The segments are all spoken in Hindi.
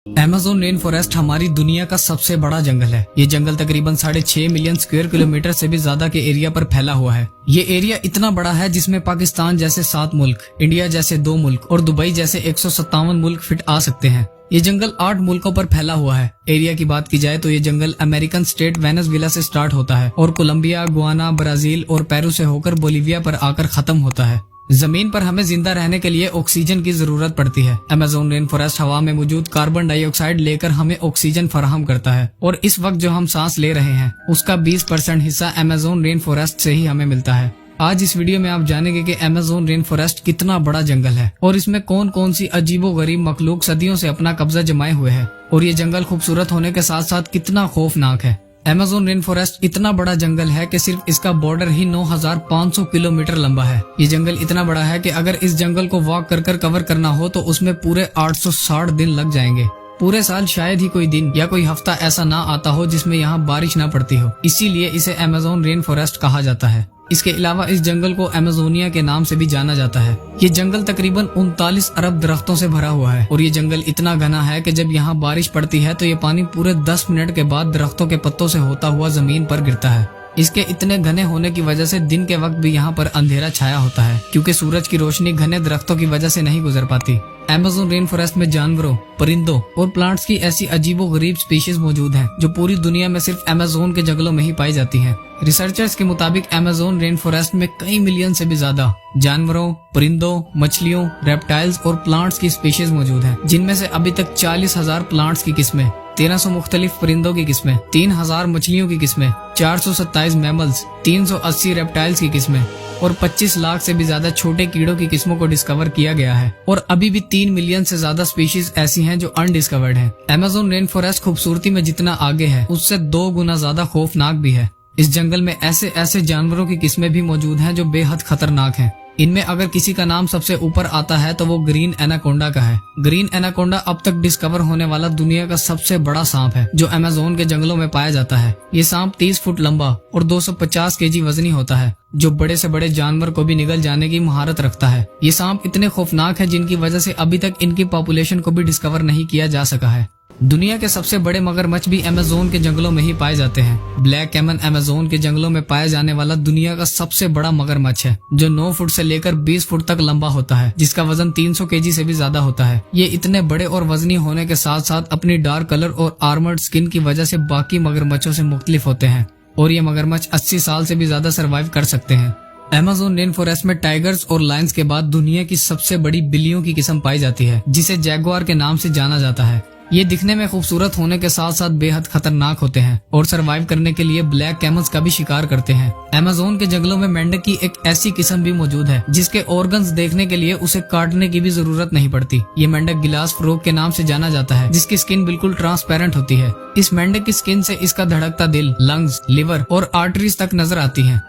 अमेज़न रेन फॉरेस्ट हमारी दुनिया का सबसे बड़ा जंगल है। ये जंगल तकरीबन 6.5 मिलियन स्क्वायर किलोमीटर से भी ज्यादा के एरिया पर फैला हुआ है। ये एरिया इतना बड़ा है जिसमें पाकिस्तान जैसे 7 मुल्क, इंडिया जैसे 2 मुल्क और दुबई जैसे 157 मुल्क फिट आ सकते हैं। ये जंगल 8 मुल्कों पर फैला हुआ है। एरिया की बात की जाए तो ये जंगल अमेरिकन स्टेट वेनेजुएला से स्टार्ट होता है और कोलंबिया, गुआना, ब्राजील और पेरू से होकर बोलीविया पर आकर खत्म होता है। जमीन पर हमें जिंदा रहने के लिए ऑक्सीजन की जरूरत पड़ती है। अमेज़न रेन फॉरेस्ट हवा में मौजूद कार्बन डाइऑक्साइड लेकर हमें ऑक्सीजन फराहम करता है और इस वक्त जो हम सांस ले रहे हैं उसका 20% हिस्सा अमेज़न रेन फॉरेस्ट से ही हमें मिलता है। आज इस वीडियो में आप जानेंगे कि अमेज़न रेन फॉरेस्ट कितना बड़ा जंगल है और इसमें कौन कौन सी अजीबोगरीब मखलूक सदियों से अपना कब्जा जमाए हुए है और ये जंगल खूबसूरत होने के साथ साथ कितना खौफनाक है। अमेज़न रेन फॉरेस्ट इतना बड़ा जंगल है कि सिर्फ इसका बॉर्डर ही 9500 किलोमीटर लंबा है। ये जंगल इतना बड़ा है कि अगर इस जंगल को वॉक कर कवर करना हो तो उसमें पूरे 860 दिन लग जाएंगे। पूरे साल शायद ही कोई दिन या कोई हफ्ता ऐसा ना आता हो जिसमें यहाँ बारिश ना पड़ती हो, इसीलिए इसे अमेज़न रेन फॉरेस्ट कहा जाता है। इसके अलावा इस जंगल को अमेज़ोनिया के नाम से भी जाना जाता है। ये जंगल तकरीबन 39 अरब दरख्तों से भरा हुआ है और ये जंगल इतना घना है कि जब यहाँ बारिश पड़ती है तो ये पानी पूरे 10 मिनट के बाद दरख्तों के पत्तों से होता हुआ जमीन पर गिरता है। इसके इतने घने होने की वजह से दिन के वक्त भी यहाँ पर अंधेरा छाया होता है क्योंकि सूरज की रोशनी घने दरख्तों की वजह से नहीं गुजर पाती। अमेज़न रेन फॉरेस्ट में जानवरों, परिंदों और प्लांट्स की ऐसी अजीबोगरीब स्पीशीज मौजूद हैं जो पूरी दुनिया में सिर्फ अमेज़न के जंगलों में ही पाई जाती हैं। रिसर्चर्स के मुताबिक अमेज़न रेन फॉरेस्ट में कई मिलियन से भी ज्यादा जानवरों, परिंदों, मछलियों, रेप्टाइल्स और प्लांट्स की स्पीशीज मौजूद हैं, जिनमें से अभी तक 40,000 प्लांट्स की किस्में, 1300 मुख्तलिफ परिंदों की किस्में, 3000 मछलियों की किस्में, 427 मैमल्स, 380 रेप्टाइल्स की किस्में और 25 लाख से भी ज्यादा छोटे कीड़ों की किस्मों को डिस्कवर किया गया है और अभी भी 3 मिलियन से ज्यादा स्पीशीज ऐसी हैं जो अनडिस्कवर्ड हैं। अमेज़न रेन फॉरेस्ट खूबसूरती में जितना आगे है उससे 2 गुना ज्यादा खौफनाक भी है। इस जंगल में ऐसे ऐसे जानवरों की किस्में भी मौजूद हैं जो बेहद खतरनाक हैं। इनमें अगर किसी का नाम सबसे ऊपर आता है तो वो ग्रीन एनाकोंडा का है। ग्रीन एनाकोंडा अब तक डिस्कवर होने वाला दुनिया का सबसे बड़ा सांप है जो अमेज़न के जंगलों में पाया जाता है। ये सांप 30 फुट लंबा और 250 केजी वजनी होता है जो बड़े से बड़े जानवर को भी निगल जाने की महारत रखता है। ये सांप इतने खौफनाक है जिनकी वजह से अभी तक इनकी पॉपुलेशन को भी डिस्कवर नहीं किया जा सका है। दुनिया के सबसे बड़े मगरमच्छ भी अमेज़न के जंगलों में ही पाए जाते हैं। ब्लैक कैमन अमेज़न के जंगलों में पाया जाने वाला दुनिया का सबसे बड़ा मगरमच्छ है जो 9 फुट से लेकर 20 फुट तक लंबा होता है, जिसका वजन 300 केजी से भी ज्यादा होता है। ये इतने बड़े और वजनी होने के साथ साथ अपनी डार्क कलर और आर्मर्ड स्किन की वजह से बाकी मगरमच्छों से मुख्तलिफ होते हैं और ये मगरमच्छ 80 साल से भी ज्यादा सर्वाइव कर सकते हैं। अमेज़न रेन फॉरेस्ट में टाइगर्स और लायंस के बाद दुनिया की सबसे बड़ी बिल्लियों की किस्म पाई जाती है जिसे जैगुआर के नाम से जाना जाता है। ये दिखने में खूबसूरत होने के साथ साथ बेहद खतरनाक होते हैं और सरवाइव करने के लिए ब्लैक कैमल्स का भी शिकार करते हैं। अमेज़न के जंगलों में मेंढक की एक ऐसी किस्म भी मौजूद है जिसके ऑर्गन्स देखने के लिए उसे काटने की भी जरूरत नहीं पड़ती। ये मेंढक गिलास फ्रॉग के नाम से जाना जाता है जिसकी स्किन बिल्कुल ट्रांसपेरेंट होती है। इस मेंढक की स्किन से इसका धड़कता दिल, लंग्स, लिवर और आर्टरीज तक नजर आती है।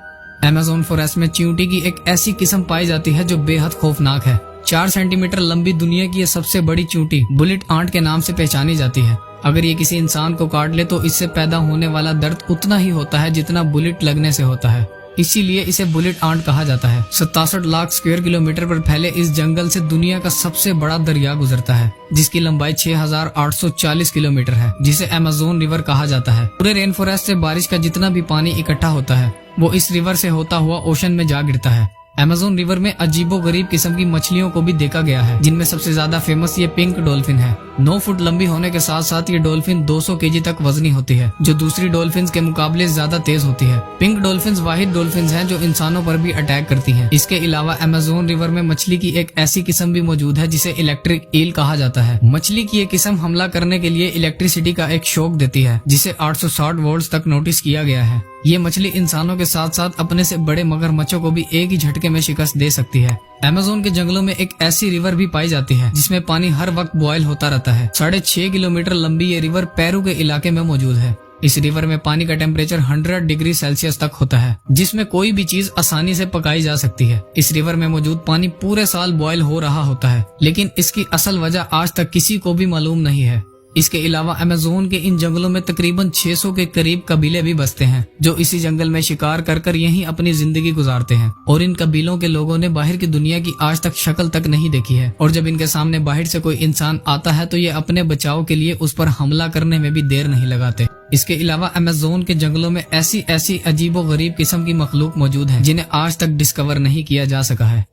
अमेज़न फॉरेस्ट में चींटी की एक ऐसी किस्म पाई जाती है जो बेहद खौफनाक है। 4 सेंटीमीटर लंबी दुनिया की ये सबसे बड़ी चींटी बुलेट आंट के नाम से पहचानी जाती है। अगर ये किसी इंसान को काट ले तो इससे पैदा होने वाला दर्द उतना ही होता है जितना बुलेट लगने से होता है, इसीलिए इसे बुलेट आंट कहा जाता है। 67 लाख स्क्वायर किलोमीटर पर फैले इस जंगल से दुनिया का सबसे बड़ा दरिया गुजरता है जिसकी लंबाई 6840 किलोमीटर है, जिसे अमेज़न रिवर कहा जाता है। पूरे रेन फॉरेस्ट से बारिश का जितना भी पानी इकट्ठा होता है वो इस रिवर से होता हुआ ओशन में जा गिरता है। अमेज़न रिवर में अजीबोगरीब किस्म की मछलियों को भी देखा गया है जिनमें सबसे ज्यादा फेमस ये पिंक डॉल्फिन है। 9 फुट लंबी होने के साथ साथ ये डॉल्फिन 200 केजी तक वजनी होती है जो दूसरी डॉल्फिन के मुकाबले ज्यादा तेज होती है। पिंक डॉल्फिन वाहिद डॉल्फिन हैं जो इंसानों पर भी अटैक करती हैं। इसके अलावा अमेज़न रिवर में मछली की एक ऐसी किस्म भी मौजूद है जिसे इलेक्ट्रिक ईल कहा जाता है। मछली की ये किस्म हमला करने के लिए इलेक्ट्रिसिटी का एक शॉक देती है जिसे 860 वोल्ट तक नोटिस किया गया है। ये मछली इंसानों के साथ साथ अपने से बड़े मगरमच्छों को भी एक ही झटके में शिकस्त दे सकती है। अमेज़न के जंगलों में एक ऐसी रिवर भी पाई जाती है जिसमें पानी हर वक्त बॉयल होता रहता है। 6.5 किलोमीटर लंबी ये रिवर पेरू के इलाके में मौजूद है। इस रिवर में पानी का टेम्परेचर 100 डिग्री सेल्सियस तक होता है जिसमें कोई भी चीज आसानी से पकाई जा सकती है। इस रिवर में मौजूद पानी पूरे साल बॉयल हो रहा होता है लेकिन इसकी असल वजह आज तक किसी को भी मालूम नहीं है। इसके अलावा अमेज़न के इन जंगलों में तकरीबन 600 के करीब कबीले भी बसते हैं, जो इसी जंगल में शिकार कर कर यहीं अपनी जिंदगी गुजारते हैं। और इन कबीलों के लोगों ने बाहर की दुनिया की आज तक शक्ल तक नहीं देखी है, और जब इनके सामने बाहर से कोई इंसान आता है तो ये अपने बचाव के लिए उस पर हमला करने में भी देर नहीं लगाते। इसके अलावा अमेज़न के जंगलों में ऐसी ऐसी अजीबो गरीब किस्म की मखलूक मौजूद है जिन्हें आज तक डिस्कवर नहीं किया जा सका है।